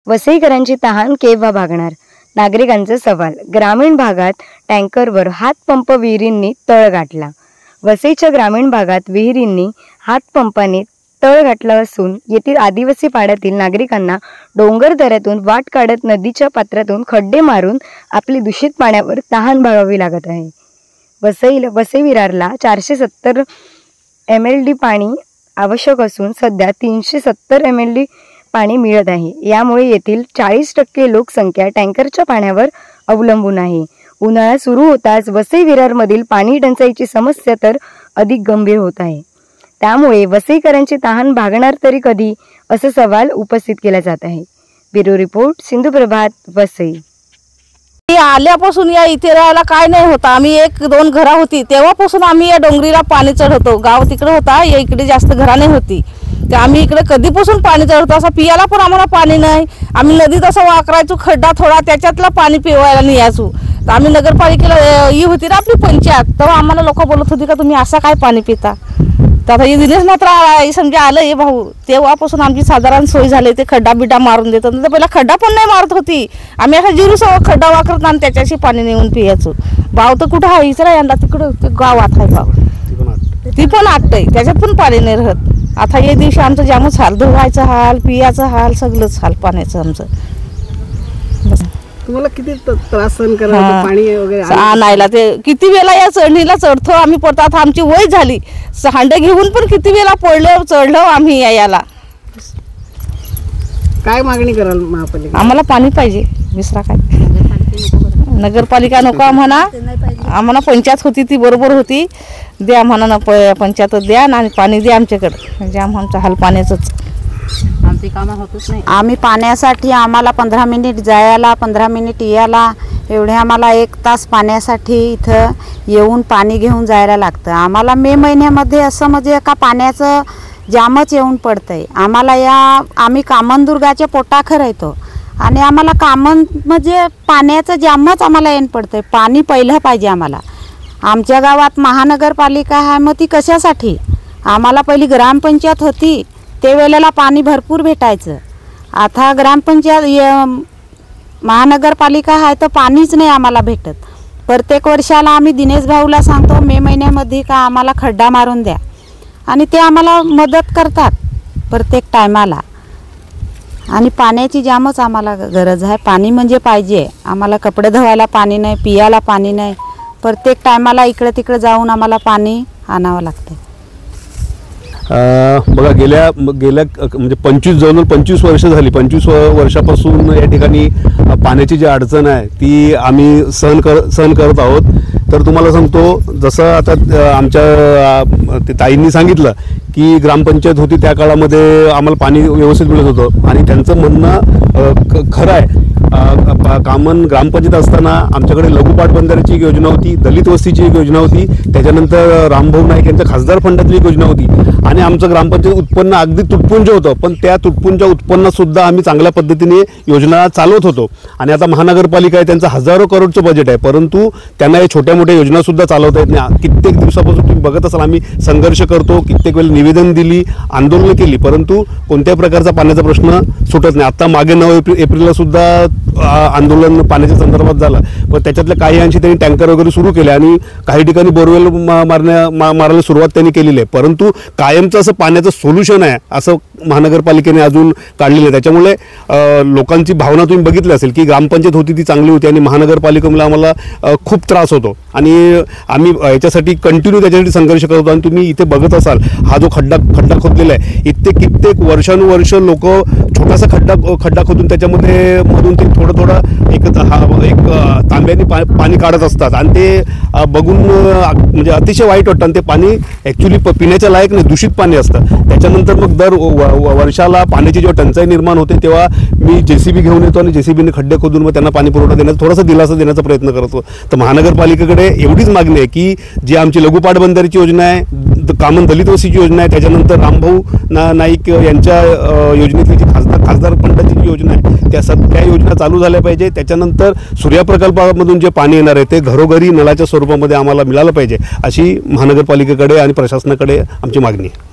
वसईकरांची तहान केव्हा भागणार? नागरिकांचा सवाल। ग्रामीण भागात टँकरवर हातपंप विहिरींनी तळ गाठला। वसईच्या ग्रामीण भागात विहिरींनी हातपंपाने तळ गाठला असून येथील आदिवासी पाड्यातील नागरिकांना डोंगर दऱ्यातून वाट काढत नदीच्या पात्रातून खड्डे मारून आपली दूषित पाण्यावर तहान भागावी लागत आहे। वसई विरारला 470 mld पाणी आवश्यक असून सध्या 370 mld पाणी मिळत आहे। यामुळे येथील 40% लोकसंख्या टँकरच्या पाण्यावर अवलंबून आहे। उन्हाळा सुरू होताच वसई विरारमधील पाणी टंचाईची समस्या तर अधिक गंभीर होत आहे। त्यामुळे वसईकरांची तहान भागणार तरी कधी, असा सवाल उपस्थित केला जात आहे। ब्युरो रिपोर्ट, सिंधू प्रभात, वसई। आल्यापासून या इथे राहायला काय नाही होता। आम्ही 1-2 घरा होती तेव्हापासून आम्ही या डोंगरीला पाणी चढवतो। गाव तिकडे होता, या इकडे जास्त घरा नाही होती, तर आम्ही इकडे कधीपासून पाणी चढवतो। असं पियाला पण आम्हाला पाणी नाही। आम्ही नदीत असं वाकरायचो, खड्डा थोडा त्याच्यातला पाणी पिवायला न्यायचो। तर आम्ही नगरपालिकेला ही होती ना आपली पंचायत, तेव्हा आम्हाला लोक बोलत होती का तुम्ही असं काय पाणी पिता। तर आता हे दिनेश मात्र समजा आलं हे भाऊ, तेव्हापासून आमची साधारण सोय झाली। ते खड्डा बिड्डा मारून देतात, तर पहिला खड्डा पण नाही मारत होती। आम्ही असा जिरूस खड्डा वाकरत आणि त्याच्याशी पाणी नेऊन पियाचो। भाव तर कुठं आहे इचरा यंदा तिकडं ते गावात आहे भाव, ती पण आटतंय, त्याच्यात पण पाणी नाही राहत। आता या दिवशी आमचं जामच हाल, धुवायचं हाल, पियाचं हाल, सगळंच हाल पाण्याचं आमचं। तुम्हाला किती त्रास सहन करायला पाणी वगैरे आणायला? ते किती वेळा या चढणीला चढतो आम्ही, पडतात आमची वय झाली, हांडे घेऊन पण किती वेळा पडलो चढलो आम्ही याला। काय मागणी कराल महापालिका? आम्हाला पाणी पाहिजे, दुसरा काय। नगरपालिका नको आम्हाला, आम्हाला पंचायत होती ती बरोबर होती, द्या आम्हाला पंचायत द्या आणि पाणी द्या आमच्याकडे, म्हणजे आमचा हाल पाण्याचंच, आमची कामं होतच नाही। आम्ही पाण्यासाठी आम्हाला 15 मिनिट जायला 15 मिनिट यायला, एवढे आम्हाला 1 तास पाण्यासाठी इथं येऊन पाणी घेऊन जायला लागतं। आम्हाला मे महिन्यामध्ये असं म्हणजे का पाण्याचं जामच येऊन पडतंय आम्हाला। आम्ही कामनदुर्गाच्या पोटाखर येतो आणि आम्हाला कामन म्हणजे पाण्याचं जामच आम्हाला येऊन पडतंय। पाणी पहिलं पाहिजे आम्हाला। आमच्या गावात महानगरपालिका आहे, मग ती कशासाठी? आम्हाला पहिली ग्रामपंचायत होती ते वेळेला पाणी भरपूर भेटायचं। आता ग्रामपंचायत महानगरपालिका आहे तर पाणीच नाही आम्हाला भेटत। प्रत्येक वर्षाला आम्ही दिनेश भाऊला सांगतो मे महिन्यामध्ये का आम्हाला खड्डा मारून द्या, आणि ते आम्हाला मदत करतात प्रत्येक टायमाला। आणि पाण्याची जामच आम्हाला गरज आहे, पाणी म्हणजे पाहिजे आम्हाला। कपडे धुवायला पाणी नाही, पियाला पाणी नाही, प्रत्येक टायमाला इकडे तिकडे जाऊन आम्हाला पाणी आणावं लागतं। बघा गेल्या म्हणजे 25 वर्ष झाली, 25 वर्षापासून या ठिकाणी पाण्याची जी अडचण आहे ती आम्ही सहन करत आहोत। तर तुम्हाला सांगतो, जसं आता आमच्या ताईंनी सांगितलं की ग्रामपंचायत होती त्या काळामध्ये आम्हाला पाणी व्यवस्थित मिळत होतं, आणि त्यांचं म्हणणं खरं आहे। कामन ग्रामपंचायत असताना आमच्याकडे लघुपाट बंधाऱ्याची एक योजना होती, दलित वस्तीची एक योजना होती, त्याच्यानंतर रामभाऊ नाईक यांच्या खासदार फंडातली एक योजना होती, आणि आमचं ग्रामपंचायत उत्पन्न अगदी तुटपुंज होतं, पण त्या तुटपुंज उत्पन्नात सुद्धा आम्ही चांगल्या पद्धतीने योजना चालवत होतो। आणि आता महानगरपालिका आहे, त्यांचं हजारो करोडचं बजेट आहे, परंतु त्यांना हे छोट्या मोठ्या योजना सुद्धा चालवता येत नाही। कित्येक दिवसापासून तुम्ही बघत असाल आम्ही संघर्ष करतो, कित्येक वेळेला निवेदन दिली, आंदोलनं केली, परंतु कोणत्याही प्रकारचा पाण्याचा प्रश्न सुटत नाही। आता मागे 9 एप्रिलला सुद्धा आंदोलन पाण्याच्या संदर्भात झालं, पण त्याच्यातल्या काही अंशी त्यांनी टँकर वगैरे सुरू केले आणि काही ठिकाणी बोरवेल मारायला सुरुवात त्यांनी केलेली आहे, परंतु कायमचं असं पाण्याचं सोल्युशन आहे असं महानगरपालिकेने अजून काढलेलं आहे। त्याच्यामुळे लोकांची भावना तुम्ही बघितली असेल की ग्रामपंचायत होती ती चांगली होती, आणि महानगरपालिकेमुळे आम्हाला खूप त्रास होतो, आणि आम्ही याच्यासाठी कंटिन्यू त्याच्यासाठी संघर्ष करतो। आणि तुम्ही इथे बघत असाल हा जो खड्डा खोदलेला आहे, इथे कित्येक वर्षानुवर्ष लोक छोटासा खड्डा खोदून त्याच्यामध्ये मधून ते थोडं एक तांब्याने पाणी काढत असतात, आणि ते बघून म्हणजे अतिशय वाईट वाटतं। आणि ते पाणी ॲक्च्युली पिण्याच्या लायक नाही, दूषित पाणी असतं। त्याच्यानंतर मग दर वर्षाला पाण्याची जेव्हा टंचाई निर्माण होते तेव्हा मी JCB घेऊन येतो, आणि JCBने खड्डे खोदून मग त्यांना पाणी पुरवठा देण्याचा थोडासा दिलासा देण्याचा प्रयत्न करतो। तर महानगरपालिकेकडे एवढीच मागणी आहे की जी आमची लघुपाट बंधाऱ्याची योजना आहे, कामन दलित वस्तीची योजना आहे, त्याच्यानंतर रामभाऊ नाईक यांच्या योजनेतली जी खासदार फंडाची जी योजना आहे त्या योजना चालू झाल्या पाहिजे। त्याच्यानंतर सूर्या प्रकल्पामधून जे पाणी येणार आहे ते घरोघरी नळाच्या स्वरूपामध्ये आम्हाला मिळालं पाहिजे, अशी महानगरपालिकेकडे आणि प्रशासनाकडे आमची मागणी आहे।